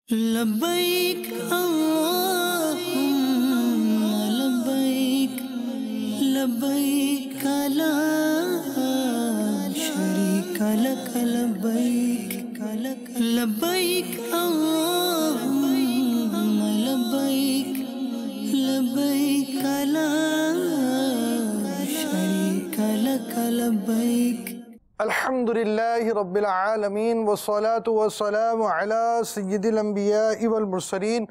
لبیک اللہم لبیک لبیک لا شریک لک لبیک لبیک اللہم لبیک لبیک لا شریک لک لبیک الحمدللہ رب العالمین والصلاة والسلام علی سید الانبیاء والمرسلین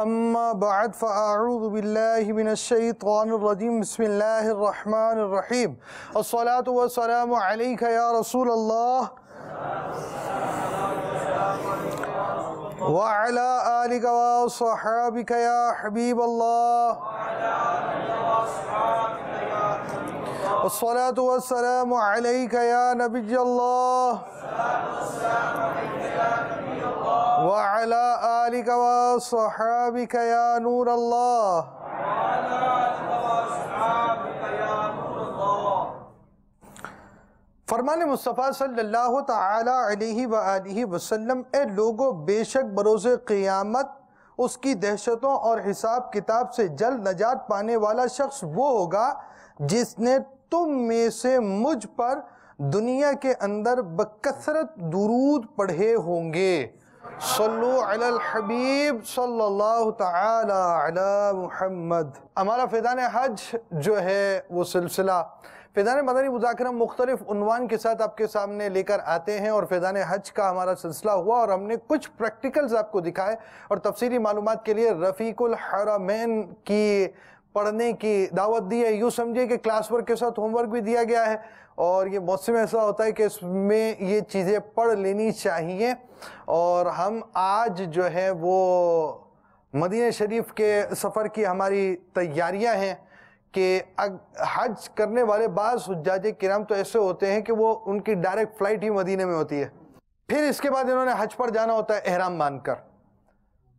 اما بعد فاعوذ باللہ من الشیطان الرجیم بسم اللہ الرحمن الرحیم الصلاة والسلام علیک یا رسول اللہ وعلی آلک وصحابک یا حبیب اللہ الصلاة والسلام عليك يا نبي الله وعلى آلك وصحابك يا نور الله فرمان مصطفیٰ صلی اللہ تعالی علیہ وآلہ وسلم، اے لوگو بے شک بروز قیامت اس کی دہشتوں اور حساب کتاب سے جلد نجات پانے والا شخص وہ ہوگا جس نے تم میں سے مجھ پر دنیا کے اندر بکثرت درود پڑھے ہوں گے۔ صلو علی الحبیب صلی اللہ تعالی علی محمد۔ ہمارا فیضان حج جو ہے وہ سلسلہ فیضان مدنی مذاکرہ مختلف عنوان کے ساتھ آپ کے سامنے لے کر آتے ہیں، اور فیضان حج کا ہمارا سلسلہ ہوا اور ہم نے کچھ پریکٹیکلز آپ کو دکھائے، اور تفصیلی معلومات کے لیے رفیق الحرمین کی پڑھنے کی دعوت دی ہے۔ یوں سمجھے کہ کلاس ورک کے ساتھ ہوم ورک بھی دیا گیا ہے، اور یہ موسم ایسا ہوتا ہے کہ اس میں یہ چیزیں پڑھ لینی چاہیے۔ اور ہم آج جو ہے وہ مدینہ شریف کے سفر کی ہماری تیاریاں ہیں کہ حج کرنے والے بعض حجاج کرام تو ایسے ہوتے ہیں کہ وہ ان کی ڈائریکٹ فلائٹ ہی مدینہ میں ہوتی ہے، پھر اس کے بعد انہوں نے حج پر جانا ہوتا ہے احرام باندھ کر،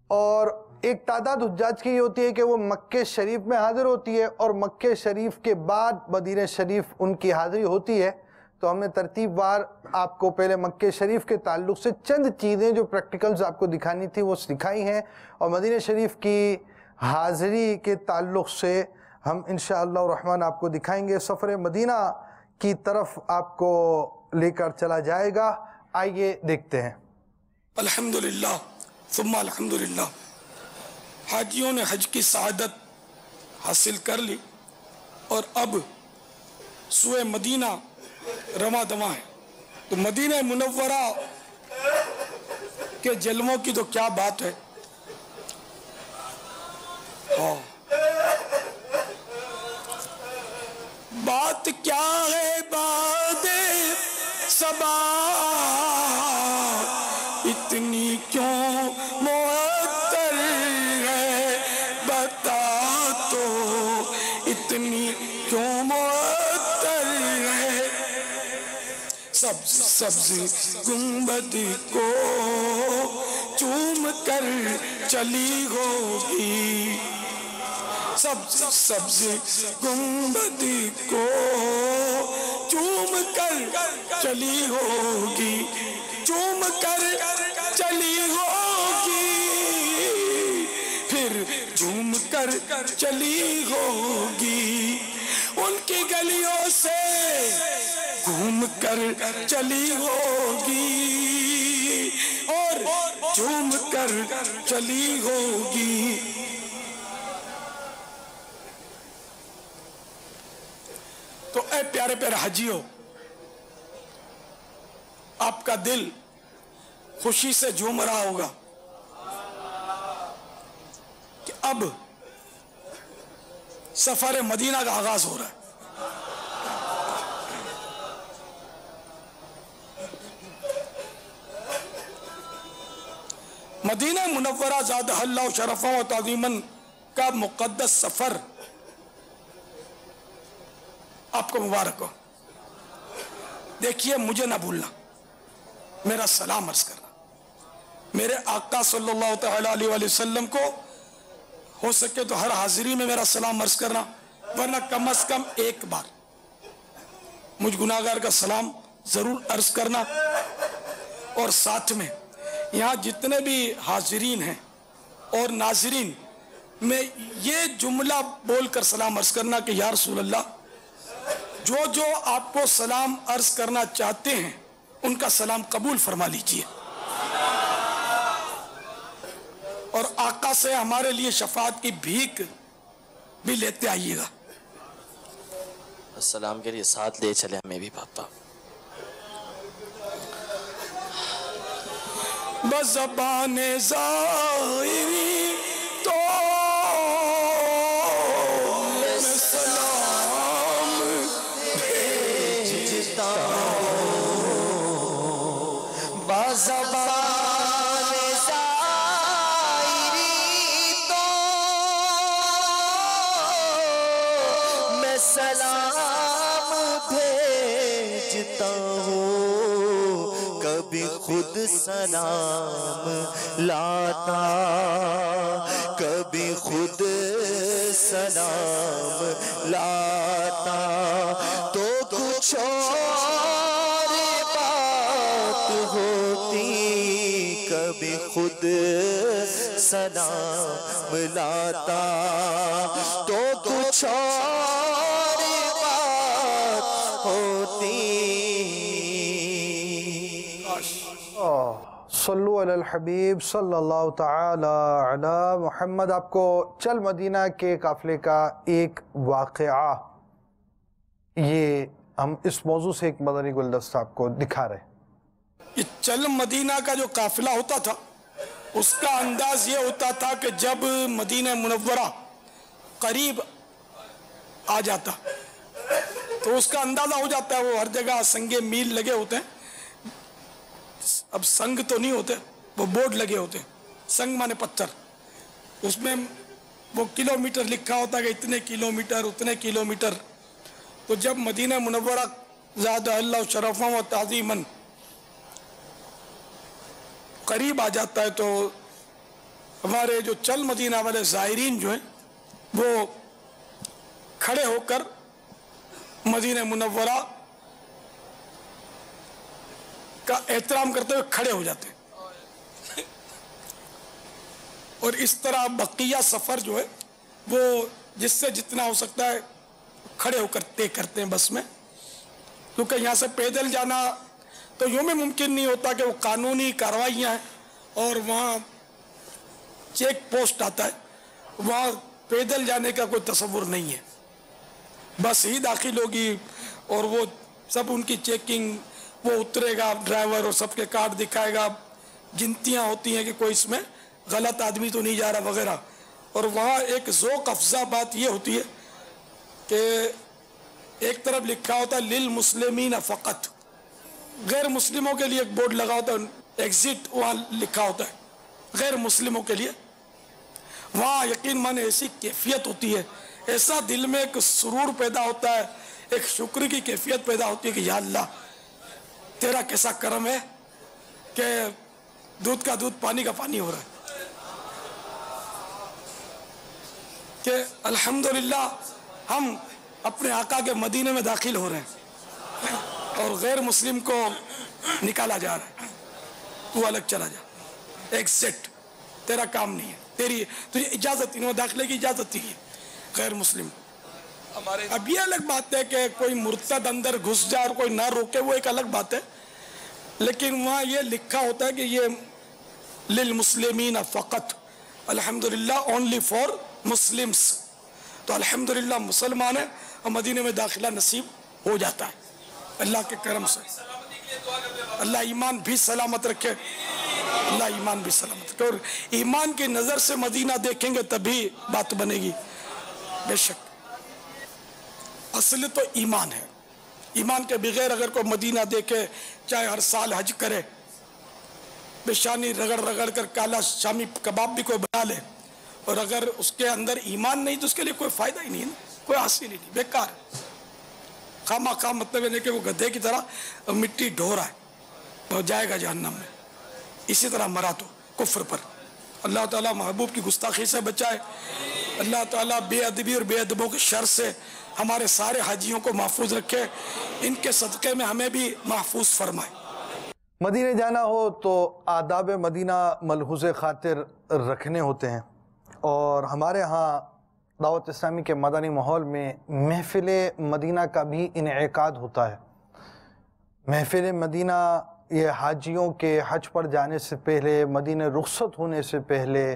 اور ایک تعداد حجاج کی یہ ہوتی ہے کہ وہ مکہ شریف میں حاضر ہوتی ہے، اور مکہ شریف کے بعد مدینہ شریف ان کی حاضری ہوتی ہے۔ تو ہم نے ترتیب وار آپ کو پہلے مکہ شریف کے تعلق سے چند چیزیں جو پریکٹیکلز آپ کو دکھانی تھی وہ دکھائی ہیں، اور مدینہ شریف کی حاضری کے تعلق سے ہم انشاءاللہ الرحمن آپ کو دکھائیں گے۔ سفر مدینہ کی طرف آپ کو لے کر چلا جائے گا، آئیے دیکھتے ہیں۔ الحمدللہ ثم الحمدللہ، حاجیوں نے حج کی سعادت حاصل کر لی، اور اب سوئے مدینہ رواں دواں ہے۔ تو مدینہ منورہ کے جلووں کی تو کیا بات ہے۔ بات کیا ہے باد صبا، اتنی کیوں معطر ہے، بتا تو اتنی کیوں معطر ہے۔ سبز سبز گنبد کو چوم کر چلی ہوگی، سبز سبز گنبد کو چوم کر چلی ہوگی، چوم کر چلی ہوگی، پھر جھوم کر چلی ہوگی، ان کی گلیوں سے گھوم کر چلی ہوگی، اور جھوم کر چلی ہوگی۔ تو اے پیارے پیارے حجیوں، آپ کا دل خوشی سے جھوم رہا ہوگا کہ اب سفر مدینہ کا آغاز ہو رہا ہے۔ مدینہ منورہ زادہ اللہ شرفا و تعظیماً کا مقدس سفر آپ کو مبارک ہو۔ دیکھیے، مجھے نہ بھولنا، میرا سلام عرض کرنا، میرے آقا صلی اللہ تعالیٰ علیہ وآلہ وسلم کو ہو سکے تو ہر حاضری میں میرا سلام عرض کرنا، ورنہ کم از کم ایک بار مجھ گناہگار کا سلام ضرور عرض کرنا، اور ساتھ میں یہاں جتنے بھی حاضرین ہیں اور ناظرین، میں یہ جملہ بول کر سلام عرض کرنا کہ یا رسول اللہ، جو آپ کو سلام عرض کرنا چاہتے ہیں ان کا سلام قبول فرما لیجئے، اور آقا سے ہمارے لیے شفاعت کی بھیک بھی لیتے آئیے گا۔ السلام کے لیے ساتھ لے چلے ہمیں بھی پاپا۔ بزبان ظاہری تو میں سلام بھیجتا ہوں، بزبان ظاہری تو میں سلام بھیجتا ہوں، کبھی خود سلام لاتا، کبھی خود سلام لاتا، تو کچھ اور بات ہوتی، کبھی خود سلام لاتا، تو کچھ اور بات ہوتی۔ صلو علی الحبیب صلی اللہ تعالی علی محمد۔ آپ کو چل مدینہ کے قافلے کا ایک واقعہ، یہ ہم اس موضوع سے ایک مدنی گلدستہ آپ کو دکھا رہے ہیں۔ یہ چل مدینہ کا جو قافلہ ہوتا تھا اس کا انداز یہ ہوتا تھا کہ جب مدینہ منورہ قریب آ جاتا تو اس کا اندازہ ہو جاتا ہے، وہ ہر جگہ سنگے میل لگے ہوتے ہیں، اب سنگ تو نہیں ہوتے، وہ بورڈ لگے ہوتے ہیں، سنگ مانے پتھر، اس میں وہ کلومیٹر لکھا ہوتا ہے کہ اتنے کلومیٹر اتنے کلومیٹر۔ تو جب مدینہ منورہ زاد اللہ شرفاً و تعظیماً قریب آ جاتا ہے تو ہمارے جو چل مدینہ والے زائرین جو ہیں وہ کھڑے ہو کر مدینہ منورہ کا احترام کرتے ہوئے کھڑے ہو جاتے ہیں، اور اس طرح بقیہ سفر جو ہے وہ جس سے جتنا ہو سکتا ہے کھڑے ہو کر طے کرتے ہیں بس میں، کیونکہ یہاں سے پیدل جانا تو یوں میں ممکن نہیں ہوتا کہ وہ قانونی کارروائیاں ہیں اور وہاں چیک پوسٹ آتا ہے، وہاں پیدل جانے کا کوئی تصور نہیں ہے، بس ہی داخل ہوگی اور وہ سب ان کی چیکنگ، وہ اترے گا ڈرائیور اور سب کے کارڈ دکھائے گا، گنتیاں ہوتی ہیں کہ کوئی اس میں غلط آدمی تو نہیں جا رہا وغیرہ، اور وہاں ایک ذوق افزا بات یہ ہوتی ہے کہ ایک طرف لکھا ہوتا ہے للمسلمین فقط، غیر مسلموں کے لیے ایک بورڈ لگا ہوتا ہے، ایگزٹ وہاں لکھا ہوتا ہے غیر مسلموں کے لیے، وہاں یقین مانے ایسی کیفیت ہوتی ہے، ایسا دل میں ایک سرور پیدا ہوتا ہے، ایک شکر کی کیفیت پیدا ہوتی ہے کہ یا اللہ تیرا کیسا کرم ہے کہ دودھ کا دودھ پانی کا پانی ہو رہا ہے، کہ الحمدللہ ہم اپنے آقا کے مدینے میں داخل ہو رہے ہیں اور غیر مسلم کو نکالا جا رہا ہے، تو الگ چلا جا، ایگزٹ، تیرا کام نہیں ہے، تجھے اجازت نہیں، داخلے کی اجازت نہیں ہے غیر مسلم۔ اب یہ الگ بات ہے کہ کوئی مرتد اندر گھس جائے اور کوئی نہ روکے، وہ ایک الگ بات ہے، لیکن وہاں یہ لکھا ہوتا ہے کہ یہ للمسلمین فقط، الحمدللہ اونلی فار مسلمز، تو الحمدللہ مسلمان ہیں اور مدینے میں داخلہ نصیب ہو جاتا ہے اللہ کے کرم سے۔ اللہ ایمان بھی سلامت رکھے، اللہ ایمان بھی سلامت رکھے، اور ایمان کی نظر سے مدینہ دیکھیں گے تبھی بات بنے گی۔ بے شک اصل تو ایمان ہے، ایمان کے بغیر اگر کوئی مدینہ دیکھے، چاہے ہر سال حج کرے، پیشانی رگڑ رگڑ کر کالا شامی کباب بھی کوئی بنا لے، اور اگر اس کے اندر ایمان نہیں تو اس کے لیے کوئی فائدہ ہی نہیں ہے، کوئی حاصل ہی نہیں، بیکار ہے، خامہ خام، مطلب ہے کہ وہ گدھے کی طرح مٹی ڈھو رہا ہے، وہ جائے گا جہنم میں، اسی طرح مرا تو کفر پر۔ اللہ تعالیٰ محبوب کی گستاخی سے بچائے، اللہ تعالیٰ بے ادبی اور بے ادبوں کے شر سے ہمارے سارے حاجیوں کو محفوظ رکھے، ان کے صدقے میں ہمیں بھی محفوظ فرمائے۔ مدینے جانا ہو تو آداب مدینہ ملحوظ خاطر رکھنے ہوتے ہیں، اور ہمارے ہاں دعوت اسلامی کے مدنی ماحول میں محفل مدینہ کا بھی انعقاد ہوتا ہے۔ محفل مدینہ یہ حاجیوں کے حج پر جانے سے پہلے، مدینہ رخصت ہونے سے پہلے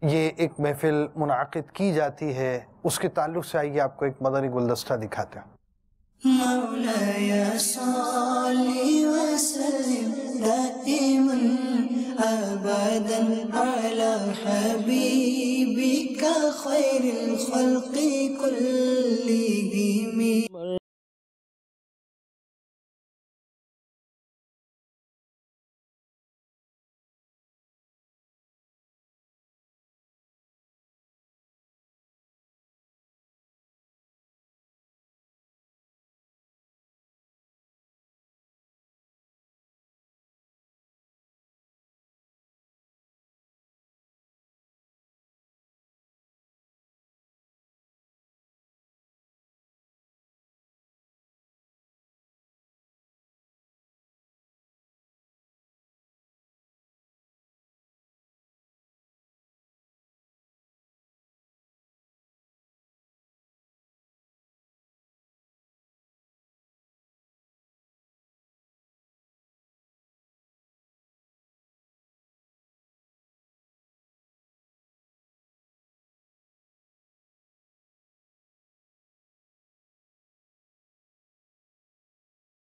یہ ایک محفل منعقد کی جاتی ہے۔ اس کے تعلق سے آئیے آپ کو ایک مدنی گلدستہ دکھاتے ہیں۔ مولاي صل وسلم دائما أبدا على حبيبك خير الخلق كلهم.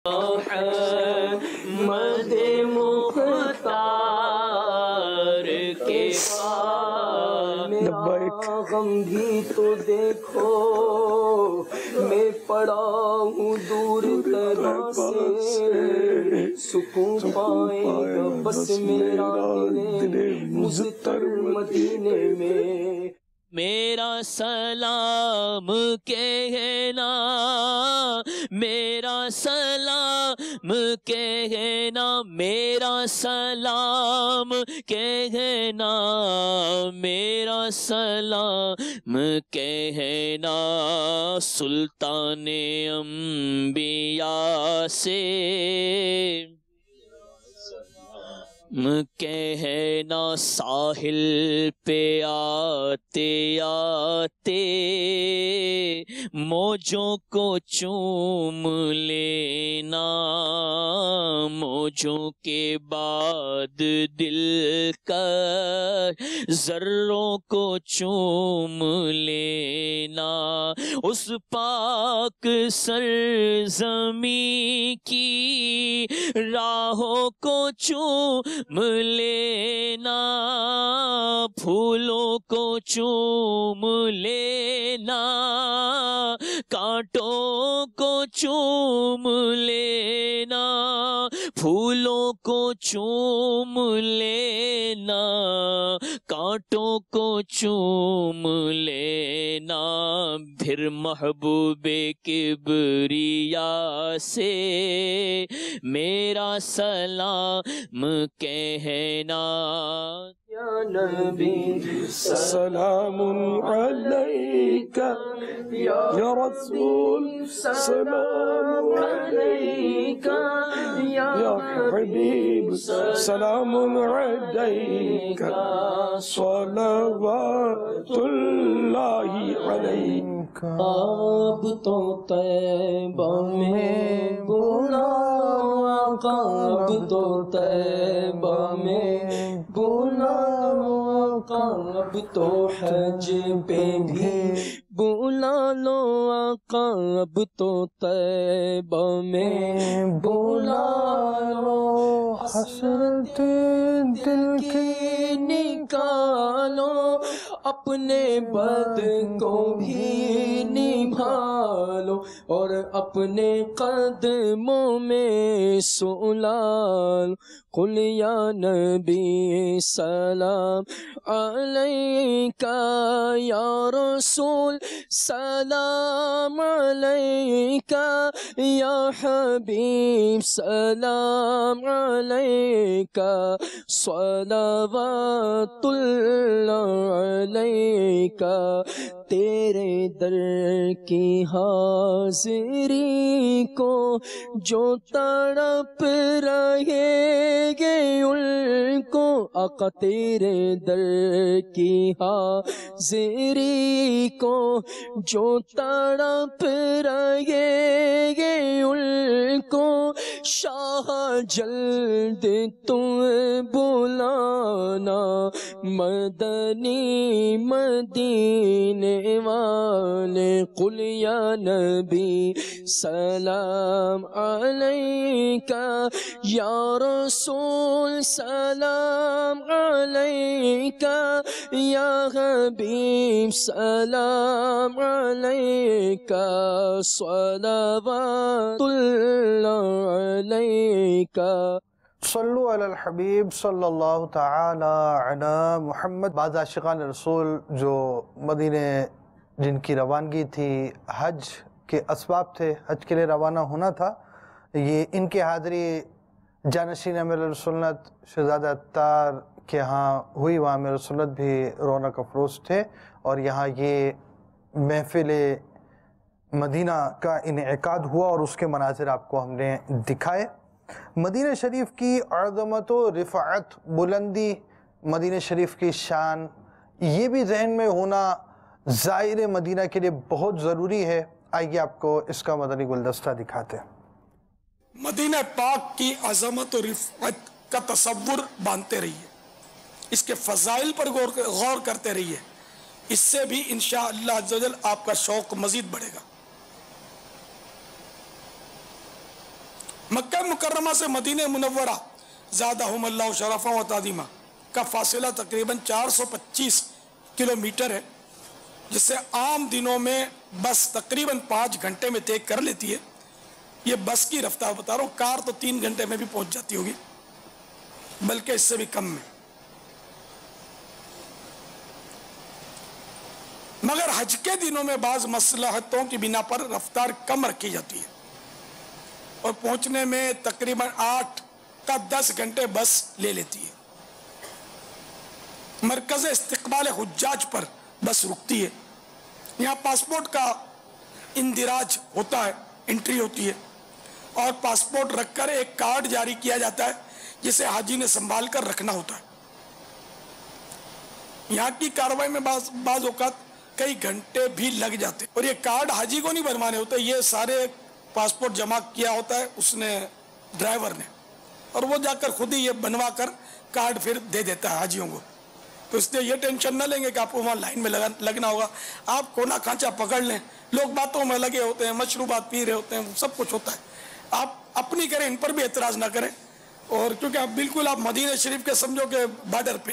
محمد مختار کے پاس میرا غم بھی تو دیکھو، میں پڑا ہوں دور دراز سے، سکون پائے گا بس میرا دل مضطر مدینے میں۔ میرا سلام کہنا، میرا سلام کہنا، میرا سلام کہنا، میرا سلام کہنا، سلطان انبیاء سے کہنا، ساحل پہ آتے آتے موجوں کو چوم لینا، موجوں کے بعد دل کا ذروں کو چوم لینا، اس پاک سرزمین کی راہوں کو چوم لینا، پھولوں کو چوم لینا، کانٹوں کو چوم لینا، پھولوں کو چوم لینا، کانٹوں کو چوم لینا، پھر محبوب کبریا سے میرا سلام کہنا۔ یا نبی سلام علیک، یا رسول سلام علیک، یا حبیب سلام علیک، صلوات اللہ علیک۔ آپ تو طیبہ میں بولا آقا، آپ تو طیبہ میں بولا آقا، اب تو حج پہ بھی بولا لو آقا، اب تو طیبہ میں بولا لو، حسرت دل کی نکالو، اپنے بد کو بھی نبھالو، اور اپنے قدموں میں سلال۔ قل یا نبی سلام علیکہ، یا رسول سلام علیکہ، یا حبیب سلام علیکہ، صلوات اللہ علیکہ۔ تیرے در کی حاضری کو جو تڑپ رہے گے ان کو، آقا تیرے در کی حاضری کو جو تڑپ رہے گے ان کو، شاہ جلد تم بلانا مدنی مدینے والے، قل یا نبی سلام علیکہ، یا رسول سلام علیکہ، یا حبیب سلام علیکہ، صلوات اللہ علیکہ۔ صلو علی الحبیب صلی اللہ تعالی علی محمد۔ بعض عاشقان رسول جو مدینے جن کی روانگی تھی حج کے اسباب تھے، حج کے لیے روانہ ہونا تھا، یہ ان کی حاضری جانشین امیر سنت شہزادہ عطار کے ہاں ہوئی۔ وہاں امیر سنت بھی رونق افروز تھے اور یہاں یہ محفل مدینہ کا انعقاد ہوا اور اس کے مناظر آپ کو ہم نے دکھائے۔ مدینہ شریف کی عظمت و رفعت، بلندی، مدینہ شریف کی شان، یہ بھی ذہن میں ہونا زائر مدینہ کے لیے بہت ضروری ہے۔ آئیے آپ کو اس کا مدنی گلدستہ دکھاتے ہیں۔ مدینہ پاک کی عظمت و رفعت کا تصور باندھتے رہیے، اس کے فضائل پر غور کرتے رہیے، اس سے بھی انشاءاللہ عز و جل آپ کا شوق مزید بڑھے گا۔ مکہ مکرمہ سے مدینہ منورہ زادہم اللہ شرفا و تعظیمہ کا فاصلہ تقریباً 425 کلومیٹر ہے، جس سے عام دنوں میں بس تقریباً 5 گھنٹے میں طے کر لیتی ہے۔ یہ بس کی رفتار بتا رہا ہوں، کار تو 3 گھنٹے میں بھی پہنچ جاتی ہوگی، بلکہ اس سے بھی کم میں۔ مگر حج کے دنوں میں بعض مصلحتوں کی بنا پر رفتار کم رکھی جاتی ہے اور پہنچنے میں تقریباً 8 کا 10 گھنٹے بس لے لیتی ہے۔ مرکز استقبال حجاج پر بس رکتی ہے، یہاں پاسپورٹ کا اندراج ہوتا ہے، انٹری ہوتی ہے، اور پاسپورٹ رکھ کر ایک کارڈ جاری کیا جاتا ہے جسے حاجی نے سنبھال کر رکھنا ہوتا ہے۔ یہاں کی کارروائی میں بعض اوقات کئی گھنٹے بھی لگ جاتے ہیں، اور یہ کارڈ حاجی کو نہیں بنوانے ہوتے، یہ سارے پاسپورٹ جمع کیا ہوتا ہے اس نے، ڈرائیور نے، اور وہ جا کر خود ہی یہ بنوا کر کارڈ پھر دے دیتا ہے حاجیوں کو۔ تو اس لیے یہ ٹینشن نہ لیں گے کہ آپ کو وہاں لائن میں لگنا ہوگا، آپ کونا کھانچا پکڑ لیں، لوگ باتوں میں لگے ہوتے ہیں، مشروبات پی رہے ہوتے ہیں، سب کچھ ہوتا ہے، آپ اپنی کریں، ان پر بھی اعتراض نہ کریں، اور کیونکہ آپ بالکل آپ مدینہ شریف کے سمجھو کہ بارڈر پہ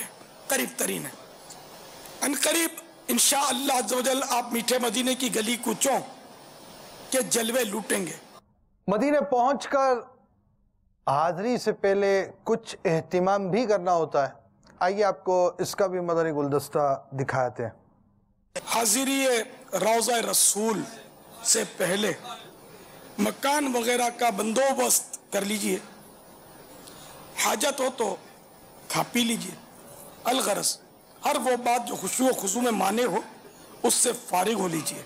قریب ترین ہے۔ ان قریب انشاءاللہ عز و جل آپ میٹھے مدینے کی گلی کوچوں کے جلوے لوٹیں گے۔ مدینہ پہنچ کر حاضری سے پہلے کچھ اہتمام بھی کرنا ہوتا ہے، آئیے آپ کو اس کا بھی مدنی گلدستہ دکھاتے ہیں۔ حاضری روضہ رسول سے پہلے مکان وغیرہ کا بندوبست کر لیجئے، حاجت ہو تو کھا پی لیجئے، الغرض ہر وہ بات جو خشوع و خضوع میں مانے ہو اس سے فارغ ہو لیجئے۔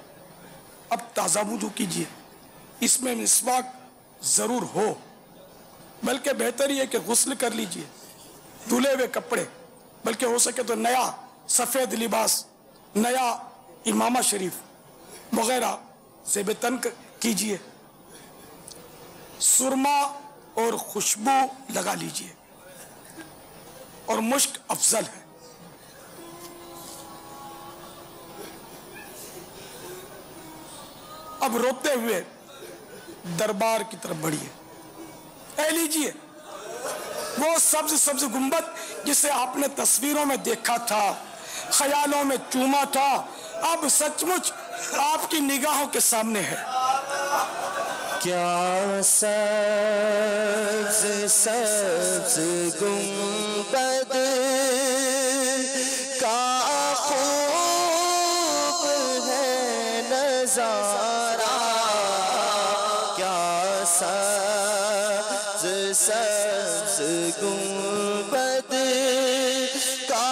اب تازہ وضو کیجئے، اس میں مسواک ضرور ہو، بلکہ بہتر یہ کہ غسل کر لیجئے، دھلے ہوئے کپڑے، بلکہ ہو سکے تو نیا سفید لباس، نیا امامہ شریف وغیرہ زیب تن کیجئے، سرما اور خوشبو لگا لیجئے، اور مشک افضل ہے۔ اب روتے ہوئے دربار کی طرف بڑھیے، اے لیجئے وہ سبز سبز گنبد جسے آپ نے تصویروں میں دیکھا تھا، خیالوں میں چوما تھا، اب سچ مچ آپ کی نگاہوں کے سامنے ہے۔ کیا سبز سبز گنبد کا خوب ہے نظارہ، کیا سبز سبز گنبد کا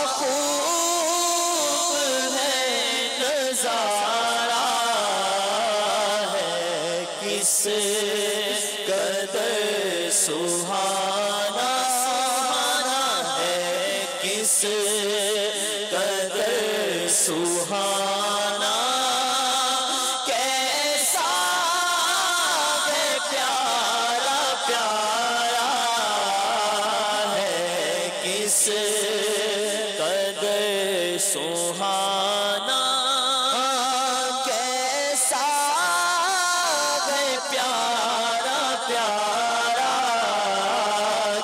خوب ہے نظارہ، کس قدر سہانا ہے، کس قدر سہانا، کیسا ہے پیارا پیارا ہے، کس قدر سہانا، کیسا ہے پیارا پیارا،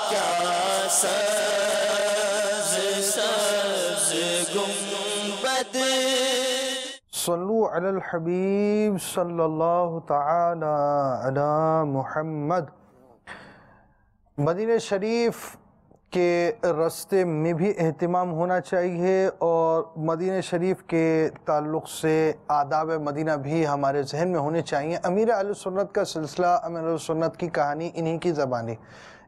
کیا سبز سبز گنبد۔ صلو علی الحبیب صلی اللہ تعالی علی محمد۔ مدینہ شریف کے راستے میں بھی اہتمام ہونا چاہیے، اور مدینہ شریف کے تعلق سے آداب مدینہ بھی ہمارے ذہن میں ہونے چاہیے۔ امیر اہل سنت کا سلسلہ، امیر اہل سنت کی کہانی انہی کی زبانی،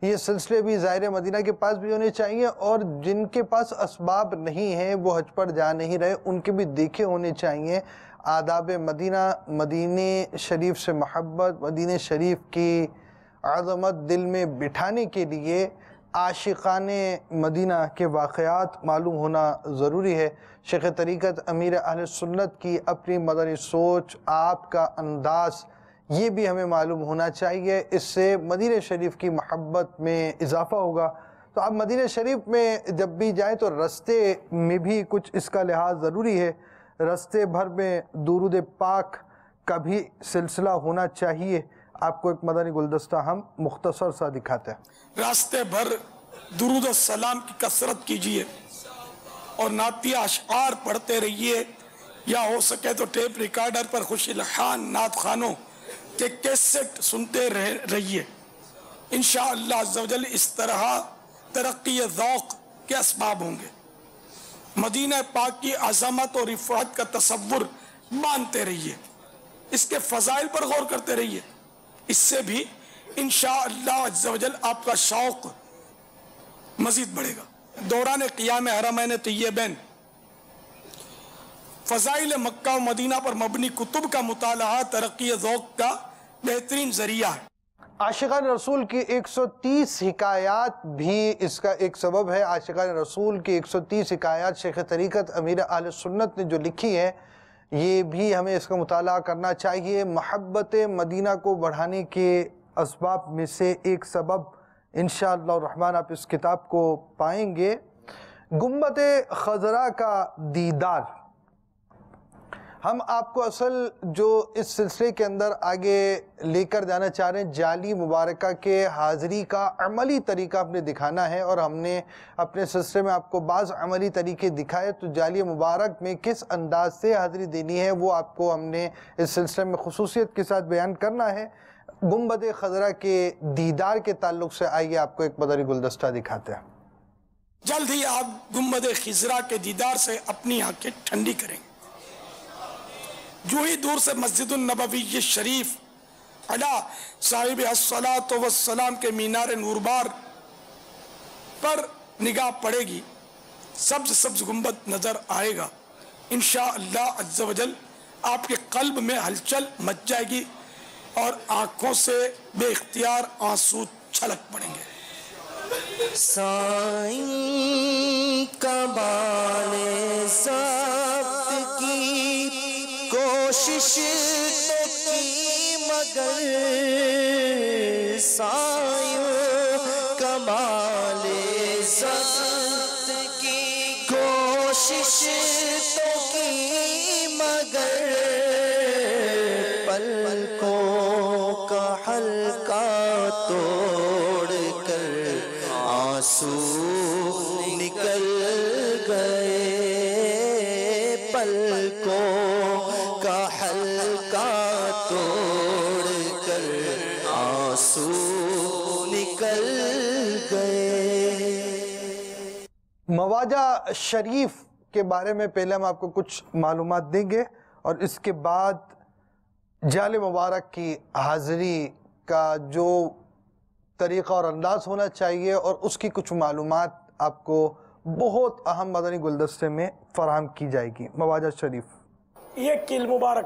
یہ سلسلے بھی ظاہر مدینہ کے پاس بھی ہونے چاہیے، اور جن کے پاس اسباب نہیں ہیں، وہ حج پر جا نہیں رہے، ان کے بھی دیکھے ہونے چاہیے آداب مدینہ، مدینہ شریف سے محبت، مدینہ شریف کی عظمت دل میں بٹھانے کے لیے عاشقان مدینہ کے واقعات معلوم ہونا ضروری ہے۔ شیخ طریقت امیر اہل سنت کی اپنی مدنی سوچ، آپ کا انداز، یہ بھی ہمیں معلوم ہونا چاہیے، اس سے مدینہ شریف کی محبت میں اضافہ ہوگا۔ تو آپ مدینہ شریف میں جب بھی جائیں تو رستے میں بھی کچھ اس کا لحاظ ضروری ہے، رستے بھر میں درود پاک کا بھی سلسلہ ہونا چاہیے۔ آپ کو ایک مدنی گلدستہ ہم مختصر سا دکھاتے ہیں۔ راستے بھر درود و سلام کی کثرت کیجئے اور نعتیہ اشعار پڑھتے رہیے، یا ہو سکے تو ٹیپ ریکارڈر پر خوش الحان نعت خوانوں کے کیسٹ سنتے رہیے۔ انشاءاللہ عز و جل اس طرح ترقی ذوق کے اسباب ہوں گے۔ مدینہ پاک کی عظمت اور رفعت کا تصور مانتے رہیے، اس کے فضائل پر غور کرتے رہیے، اس سے بھی انشاءاللہ عز و جل آپ کا شوق مزید بڑھے گا۔ دوران قیام حرمین طیبین فضائل مکہ و مدینہ پر مبنی کتب کا مطالعہ ترقی ذوق کا بہترین ذریعہ ہے۔ عاشقان رسول کی 130 حکایات بھی اس کا ایک سبب ہے۔ عاشقان رسول کی 130 حکایات شیخ طریقت امیر اہل سنت نے جو لکھی ہے، یہ بھی ہمیں اس کا مطالعہ کرنا چاہیے۔ محبت مدینہ کو بڑھانے کے اسباب میں سے ایک سبب انشاءاللہ الرحمن آپ اس کتاب کو پائیں گے، گنبد خضرا کا دیدار۔ ہم آپ کو اصل جو اس سلسلے کے اندر آگے لے کر جانا چاہ رہے ہیں، جالی مبارکہ کے حاضری کا عملی طریقہ اپنے دکھانا ہے، اور ہم نے اپنے سلسلے میں آپ کو بعض عملی طریقے دکھائے۔ تو جالی مبارک میں کس انداز سے حاضری دینی ہے وہ آپ کو ہم نے اس سلسلے میں خصوصیت کے ساتھ بیان کرنا ہے۔ گنبد خضرا کے دیدار کے تعلق سے آئیے آپ کو ایک مدنی گلدستہ دکھاتے ہیں۔ جلد ہی آپ گنبد خضرا کے دیدار سے اپنی آنکھیں ٹھنڈی کریں گے۔ جو ہی دور سے مسجد النبوی شریف علی صاحب الصلاۃ والسلام کے مینار نوربار پر نگاہ پڑے گی، سبز سبز گنبد نظر آئے گا۔ انشاءاللہ عز و جل آپ کے قلب میں ہلچل مچ جائے گی اور آنکھوں سے بے اختیار آنسو چھلک پڑیں گے۔ سائیں کمال ضبط کی کوشش تو کی مگر سائیں کمال ضبط کی کوشش تو کی مگر پلکوں کا حلقہ توڑ کر آنسو نکل گئے، پلکوں کا حلقہ توڑ کر آنسو نکل گئے۔ مواجہ شریف کے بارے میں پہلے ہم آپ کو کچھ معلومات دیں گے، اور اس کے بعد جال مبارک کی حاضری کا جو طریقہ اور انداز ہونا چاہیے، اور اس کی کچھ معلومات آپ کو بہت اہم مدنی گلدستے میں فراہم کی جائے گی۔ مواجہ شریف، یہ کیل مبارک،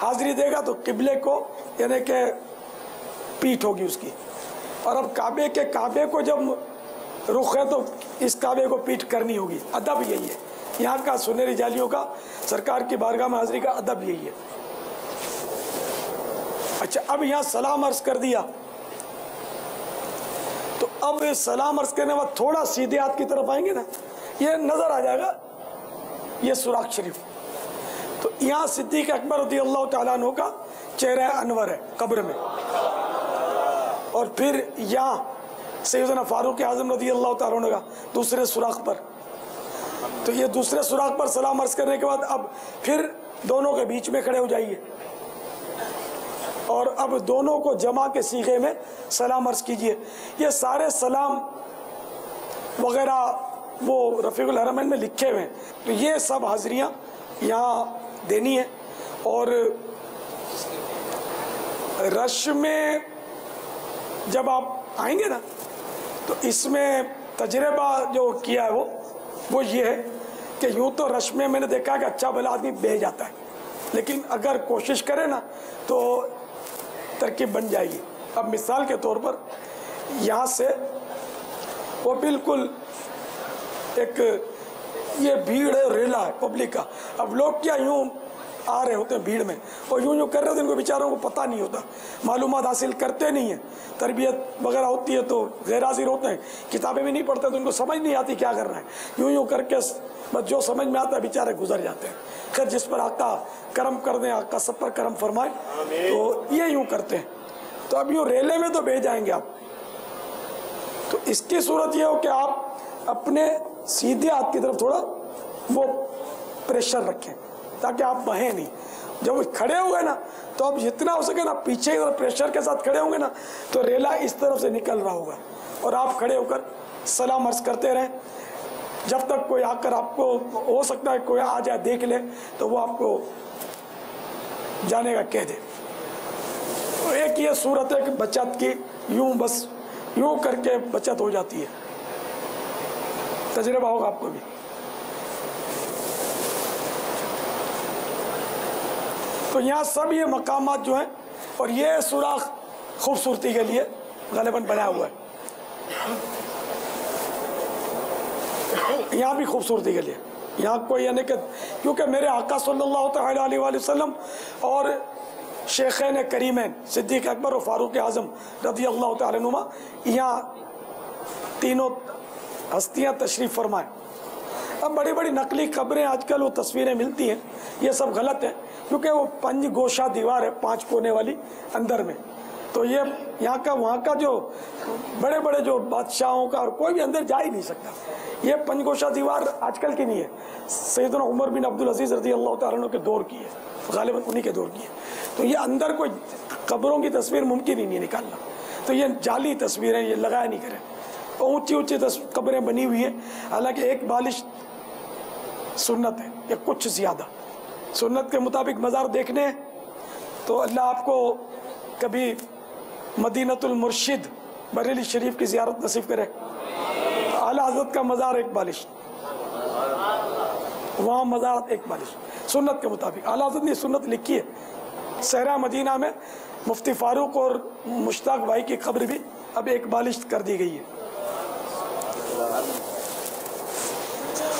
حاضری دے گا تو قبلے کو یعنی کہ پیٹھ ہوگی اس کی، اور اب کعبے کو جب رخ ہے تو اس کعبے کو پیٹھ کرنی ہوگی. ادب یہی ہے یہاں کا، سنہری جالیوں کا، سرکار کی بارگاہ میں حاضری کا ادب یہی ہے. اچھا اب یہاں سلام عرض کر دیا تو اب سلام عرض کرنے بعد تھوڑا سیدھے ہاتھ کی طرف آئیں گے نا، یہ نظر آ جائے گا یہ سوراخ شریف. تو یہاں صدیق اکبر رضی اللہ تعالیٰ عنہ کا چہرہ انور ہے قبر میں، اور پھر یہاں سیدنا فاروق اعظم رضی اللہ تعالیٰ عنہ کا دوسرے سوراخ پر. تو یہ دوسرے سوراخ پر سلام عرض کرنے کے بعد اب پھر دونوں کے بیچ میں کھڑے ہو جائیے، اور اب دونوں کو جمع کے صیغے میں سلام عرض کیجئے. یہ سارے سلام وغیرہ وہ رفیع الحرمین میں لکھے ہوئے ہیں، تو یہ سب حاضریاں یہاں دینی ہے. اور رش میں جب آپ آئیں گے نا تو اس میں تجربہ جو کیا ہے وہ یہ ہے کہ یوں تو رش میں نے دیکھا کہ اچھا بھلا آدمی بہ جاتا ہے، لیکن اگر کوشش کرے نا تو ترکیب بن جائے گی. اب مثال کے طور پر یہاں سے وہ بالکل ایک یہ بھیڑ ہے، ریلا ہے پبلک کا. اب لوگ کیا یوں آ رہے ہوتے ہیں بھیڑ میں اور یوں کر رہے ہوتے ہیں، ان کو بیچاروں کو پتہ نہیں ہوتا، معلومات حاصل کرتے نہیں ہیں، تربیت وغیرہ ہوتی ہے تو غیر حاضر ہوتے ہیں، کتابیں بھی نہیں پڑھتے تو ان کو سمجھ نہیں آتی کیا کرنا ہے، یوں کر کے بس جو سمجھ میں آتا ہے بیچارے گزر جاتے ہیں. خیر جس پر آقا کرم کر دیں، آقا سب پر کرم فرمائے، تو یہ یوں کرتے ہیں. تو اب یوں ریلے میں تو بھیج جائیں گے آپ. تو اس کی صورت یہ ہو کہ آپ اپنے سیدھے ہاتھ کی طرف تھوڑا وہ پریشر رکھیں تاکہ آپ بہیں نہیں. جب وہ کھڑے ہو گئے نا تو اب جتنا ہو سکے نا پیچھے کی طرف پریشر کے ساتھ کھڑے ہوں گے نا تو ریلا اس طرف سے نکل رہا ہوگا، اور آپ کھڑے ہو کر سلام عرض کرتے رہیں جب تک کوئی آ کر آپ کو، ہو سکتا ہے کوئی آ جائے دیکھ لے تو وہ آپ کو جانے کا کہہ دے. ایک یہ صورت ہے کہ بچت کی، یوں بس یوں کر کے بچت ہو جاتی ہے. تجربہ ہوگا آپ کو بھی. تو یہاں سب یہ مقامات جو ہیں، اور یہ سوراخ خوبصورتی کے لیے غالباً بنایا ہوا ہے، یہاں بھی خوبصورتی کے لیے. یہاں کوئی یعنی کہ کیونکہ میرے آقا صلی اللہ تعالیٰ علیہ وآلہ وسلم اور شیخین کریمین صدیق اکبر و فاروق اعظم رضی اللہ تعالیٰ عنہما یہاں تینوں ہستیاں تشریف فرمائیں. اب بڑی بڑی نقلی قبریں آج کل وہ تصویریں ملتی ہیں، یہ سب غلط ہے کیونکہ وہ 5 گوشہ دیوار ہے 5 کونے والی اندر میں. تو یہ یہاں کا وہاں کا جو بڑے بڑے جو بادشاہوں کا اور کوئی بھی اندر جا ہی نہیں سکتا. یہ 5 گوشہ دیوار آج کل کی نہیں ہے، سیدنا عمر بن عبدالعزیز رضی اللہ تعالیٰ عنہ کے دور کی ہے، غالباً انہی کے دور کی ہے. تو یہ اندر کوئی قبروں کی تصویر ممکن ہی نہیں نکالنا. تو یہ جعلی تصویریں یہ لگایا نہیں کریں. اونچی اونچی قبریں بنی ہوئی ہیں، حالانکہ ایک بالش سنت ہے یا کچھ زیادہ سنت کے مطابق مزار دیکھنے ہیں. تو اللہ آپ کو کبھی مدینۃ المرشد بریلی شریف کی زیارت نصیب کرے. اعلیٰ حضرت کا مزار ایک بالش، وہاں مزار ایک بالش سنت کے مطابق. اعلیٰ حضرت نے سنت لکھی ہے. صحرا مدینہ میں مفتی فاروق اور مشتاق بھائی کی قبر بھی اب ایک بالش کر دی گئی ہے.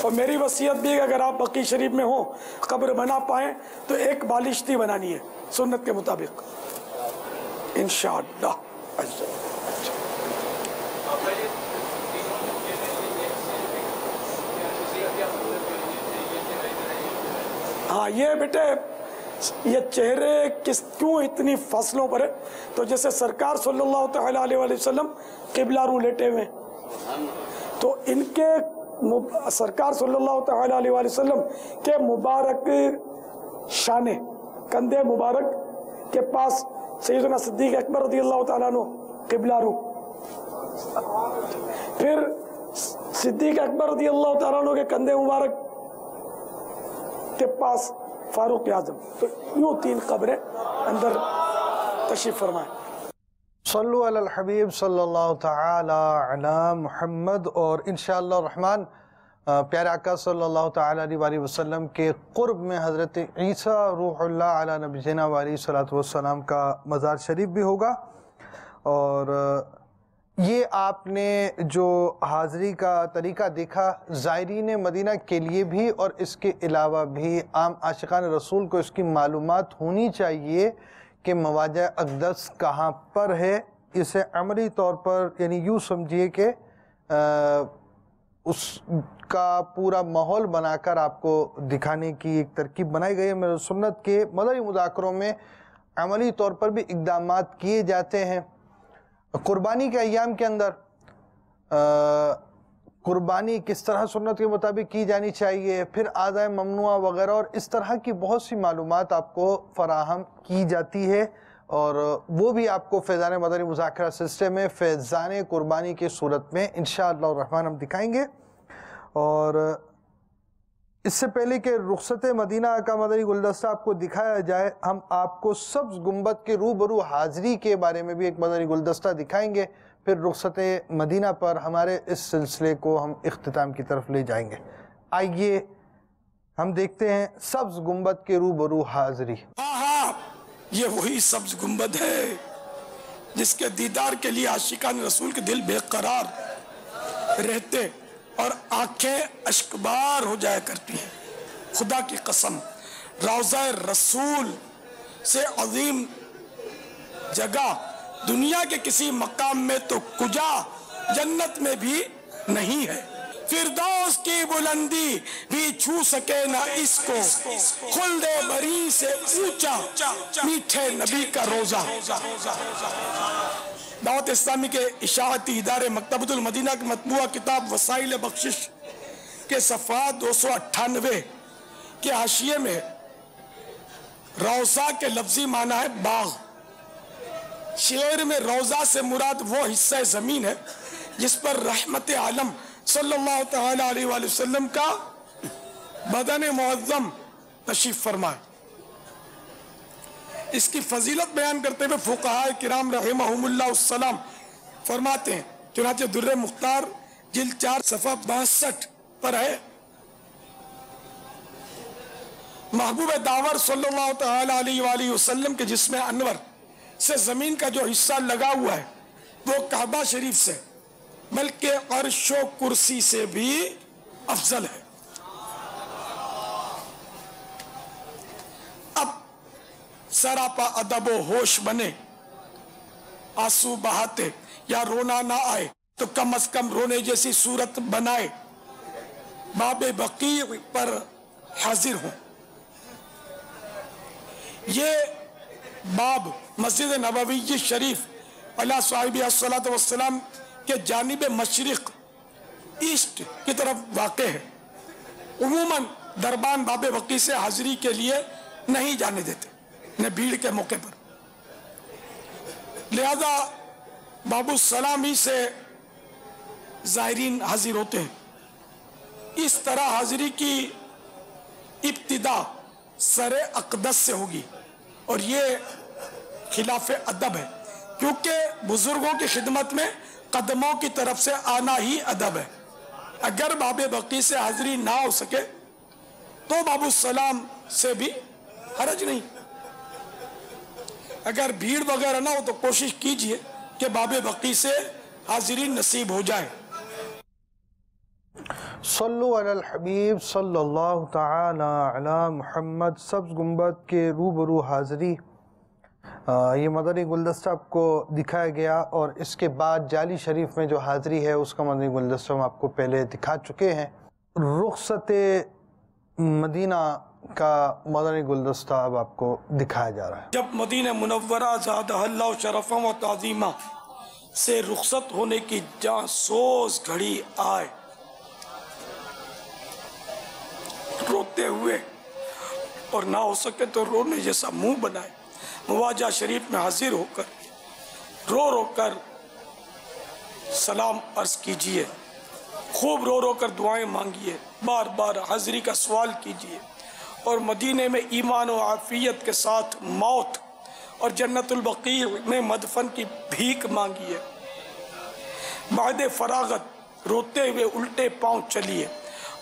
اور میری وصیت بھی ہے کہ اگر آپ بقی شریف میں ہوں قبر بنا پائیں تو ایک بالشتی بنانی ہے سنت کے مطابق انشاءاللہ. ہاں یہ بیٹے یہ چہرے کیوں اتنی فصلوں پر ہے؟ تو جیسے سرکار صلی اللہ تعالیٰ علیہ وسلم قبلہ رو لیٹے ہوئے تو ان کے سرکار صلی اللہ تعالیٰ علیہ وسلم کے مبارک شانے کندھے مبارک کے پاس سیدنا صدیق اکبر رضی اللہ تعالیٰ عنہ قبلہ رو، پھر صدیق اکبر رضی اللہ تعالیٰ عنہ کے کندھے مبارک کے پاس فاروق اعظم. تو یوں 3 قبریں اندر تشریف فرمائیں. صلو علی الحبیب صلی اللہ تعالی علی محمد. اور انشاءاللہ الرحمن پیارے آقا صلی اللہ تعالیٰ علیہ وسلم کے قرب میں حضرت عیسیٰ روح اللہ علی نبینا علیہ الصلوۃ والسلام کا مزار شریف بھی ہوگا۔ اور یہ آپ نے جو حاضری کا طریقہ دیکھا زائرین مدینہ کے لیے بھی، اور اس کے علاوہ بھی عام عاشقان رسول کو اس کی معلومات ہونی چاہیے کہ مواضع اقدس کہاں پر ہے۔ اسے عملی طور پر یعنی یوں سمجھیے کہ اس کا پورا ماحول بنا کر آپ کو دکھانے کی ایک ترکیب بنائی گئی ہے۔ میرے سنت کے مدنی مذاکروں میں عملی طور پر بھی اقدامات کیے جاتے ہیں۔ قربانی کے ایام کے اندر قربانی کس طرح سنت کے مطابق کی جانی چاہیے، پھر اعضاء ممنوعہ وغیرہ، اور اس طرح کی بہت سی معلومات آپ کو فراہم کی جاتی ہے، اور وہ بھی آپ کو فیضان مدنی مذاکرہ سلسلے میں فیضان قربانی کی صورت میں انشاءاللہ الرحمن ہم دکھائیں گے۔ اور اس سے پہلے کہ رخصت مدینہ کا مدنی گلدستہ آپ کو دکھایا جائے، ہم آپ کو سبز گنبد کے روبرو حاضری کے بارے میں بھی ایک مدنی گلدستہ دکھائیں گے، پھر رخصت مدینہ پر ہمارے اس سلسلے کو ہم اختتام کی طرف لے جائیں گے۔ آئیے ہم دیکھتے ہیں سبز گنبد کے روبرو حاضری۔ یہ وہی سبز گنبد ہے جس کے دیدار کے لیے عاشقان رسول کے دل بے قرار رہتے اور آنکھیں اشکبار ہو جایا کرتی ہیں۔ خدا کی قسم، روضہ رسول سے عظیم جگہ دنیا کے کسی مقام میں تو کجا جنت میں بھی نہیں ہے۔ فردوس کی بلندی بھی چھو سکے نہ اس کو، خلد بری سے اونچا میٹھے نبی کا روزہ۔ دعوت اسلامی کے اشاعتی ادارے مکتبۃ المدینہ کی مطبوعہ کتاب وسائل بخشش کے صفحات 298 کے حاشیے میں روضہ کے لفظی معنی ہے باغ۔ شعر میں روضہ سے مراد وہ حصہ زمین ہے جس پر رحمت عالم صلی اللہ تعالی علیہ وآلہ وسلم کا بدن معظم تشریف فرمائے۔ اس کی فضیلت بیان کرتے ہوئے فقہاء کرام رحمہم اللہ السلام فرماتے ہیں، چنانچہ در مختار جلد 4 صفحہ 62 پر ہے، محبوب داور صلی اللہ تعالی علیہ وآلہ وسلم کے جسم انور سے زمین کا جو حصہ لگا ہوا ہے وہ کعبہ شریف سے بلکہ عرش و کرسی سے بھی افضل ہے۔ اب سراپا ادب و ہوش بنے، آنسو بہاتے یا رونا نہ آئے تو کم از کم رونے جیسی صورت بنائے، باب بقیع پر حاضر ہوں۔ یہ باب مسجد نبوی شریف علی صاحبہ الصلاۃ والسلام کے جانب مشرق ایسٹ کی طرف واقع ہے۔ عموماً دربان باب بقیع سے حاضری کے لیے نہیں جانے دیتے، نہ بھیڑ کے موقع پر، لہذا باب السلام ہی سے زائرین حاضر ہوتے ہیں۔ اس طرح حاضری کی ابتدا سر اقدس سے ہوگی، اور یہ خلاف ادب ہے، کیونکہ بزرگوں کی خدمت میں قدموں کی طرف سے آنا ہی ادب ہے۔ اگر باب بقیع سے حاضری نہ ہو سکے تو باب السلام سے بھی حرج نہیں۔ اگر بھیڑ وغیرہ نہ ہو تو کوشش کیجئے کہ باب بقیع سے حاضری نصیب ہو جائے۔ صلو علی الحبیب صلی اللہ تعالی علی محمد۔ سبز گنبد کے روبرو حاضری، یہ مدنی گلدستہ آپ کو دکھایا گیا، اور اس کے بعد جالی شریف میں جو حاضری ہے اس کا مدنی گلدستہ ہم آپ کو پہلے دکھا چکے ہیں۔ رخصت مدینہ کا مدنی گلدستہ اب آپ کو دکھایا جا رہا ہے۔ جب مدینہ منورہ زادہ اللہ شرفا و تعظیمہ سے رخصت ہونے کی جاں سوز گھڑی آئے، روتے ہوئے اور نہ ہو سکے تو رونے جیسا منہ بنائے، مواجہ شریف میں حاضر ہو کر رو رو کر سلام عرض کیجئے، خوب رو رو کر دعائیں مانگیے، بار بار حاضری کا سوال کیجئے، اور مدینے میں ایمان و عافیت کے ساتھ موت اور جنت البقیع میں مدفن کی بھیک مانگیے۔ بعد فراغت روتے ہوئے الٹے پاؤں چلیے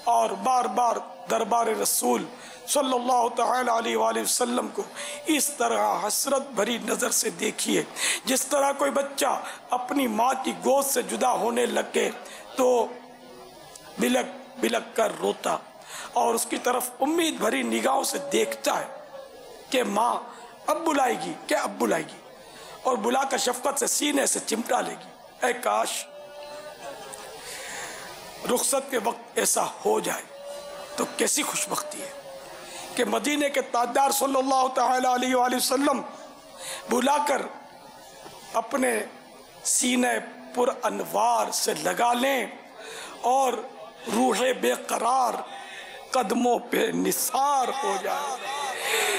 اور بار بار دربار رسول صلی اللہ تعالی علیہ وآلہ وسلم کو اس طرح حسرت بھری نظر سے دیکھیے جس طرح کوئی بچہ اپنی ماں کی گود سے جدا ہونے لگے تو بلک بلک کر روتا اور اس کی طرف امید بھری نگاہوں سے دیکھتا ہے کہ ماں اب بلائے گی، کہ اب بلائے گی، اور بلا کر شفقت سے سینے سے چمٹا لے گی۔ اے کاش رخصت کے وقت ایسا ہو جائے تو کیسی خوش بختی ہے کہ مدینے کے تاجدار صلی اللہ تعالی علیہ وآلہ وسلم بلا کر اپنے سینے پر انوار سے لگا لیں اور روح بے قرار قدموں پہ نثار ہو جائے۔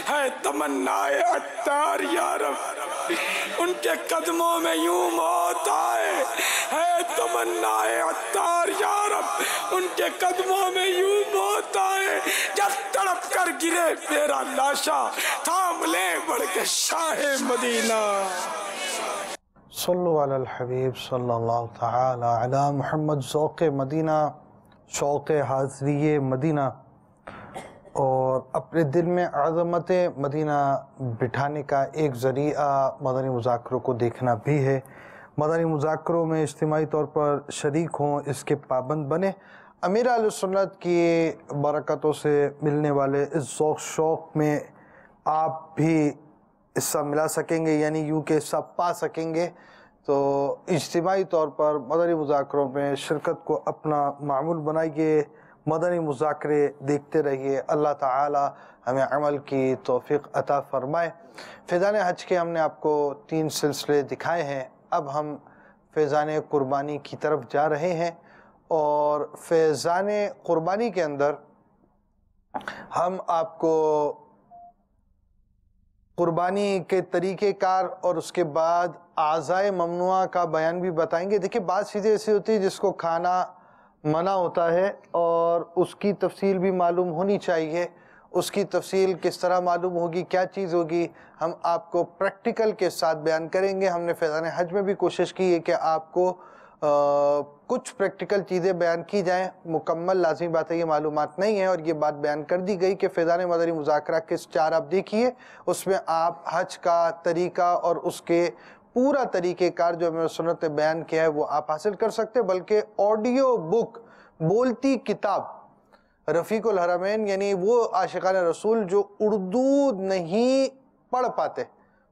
ہے تمنائے عطار یا رب ان کے قدموں میں یوں موت آئے، ہے تمنائے عطار یا رب ان کے قدموں میں یوں موت آئے، جب تڑپ کر گرے میرا لاشا تھام لے بڑھ کے شاہ مدینہ۔ صلو علی الحبیب صلی اللہ تعالی علی محمد۔ ذوق مدینہ، شوق حاضری مدینہ اور اپنے دل میں عظمت مدینہ بٹھانے کا ایک ذریعہ مدنی مذاکروں کو دیکھنا بھی ہے۔ مدنی مذاکروں میں اجتماعی طور پر شریک ہوں، اس کے پابند بنیں۔ امیر اہل سنت کی برکتوں سے ملنے والے اس ذوق شوق میں آپ بھی حصہ ملا سکیں گے، یعنی یوں کہ حصہ پا سکیں گے۔ تو اجتماعی طور پر مدنی مذاکروں میں شرکت کو اپنا معمول بنائیے، مدنی مذاکرے دیکھتے رہیے۔ اللہ تعالی ہمیں عمل کی توفیق عطا فرمائے۔ فیضان حج کے ہم نے آپ کو 3 سلسلے دکھائے ہیں، اب ہم فیضان قربانی کی طرف جا رہے ہیں، اور فیضان قربانی کے اندر ہم آپ کو قربانی کے طریقہ کار اور اس کے بعد اعضائے ممنوعہ کا بیان بھی بتائیں گے۔ دیکھیں بعض چیزیں ایسی ہوتی ہیں جس کو کھانا منع ہوتا ہے اور اس کی تفصیل بھی معلوم ہونی چاہیے۔ اس کی تفصیل کس طرح معلوم ہوگی، کیا چیز ہوگی، ہم آپ کو پریکٹیکل کے ساتھ بیان کریں گے۔ ہم نے فیضان حج میں بھی کوشش کی ہے کہ آپ کو کچھ پریکٹیکل چیزیں بیان کی جائیں، مکمل لازمی بات ہے یہ معلومات نہیں ہے، اور یہ بات بیان کر دی گئی کہ فیضان مدنی مذاکرہ کے 4 آپ دیکھیے، اس میں آپ حج کا طریقہ اور اس کے پورا طریقہ کار جو میں سنت نے بیان کیا ہے وہ آپ حاصل کر سکتے، بلکہ آڈیو بک، بولتی کتاب رفیق الحرمین، یعنی وہ عاشقان رسول جو اردو نہیں پڑھ پاتے،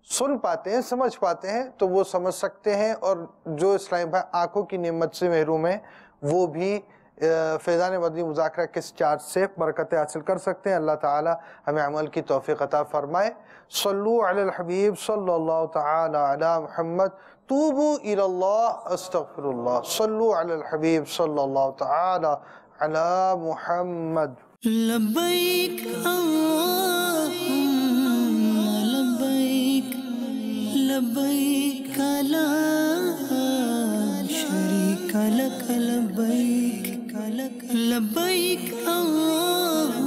سن پاتے ہیں، سمجھ پاتے ہیں، تو وہ سمجھ سکتے ہیں، اور جو اسلامی بھائی آنکھوں کی نعمت سے محروم ہیں وہ بھی فیضان مدنی مذاکرہ کے 4 سے برکتیں حاصل کر سکتے ہیں۔ اللہ تعالی ہمیں عمل کی توفیق عطا فرمائے۔ صلو علی الحبیب صلی اللہ تعالی علی محمد، توبو الی اللہ استغفر اللہ، صلو علی الحبیب صلی اللہ تعالی علی محمد۔ لبیک اللہم لبیک، لبیک لا شریک لک، لبیک لبیک اللہم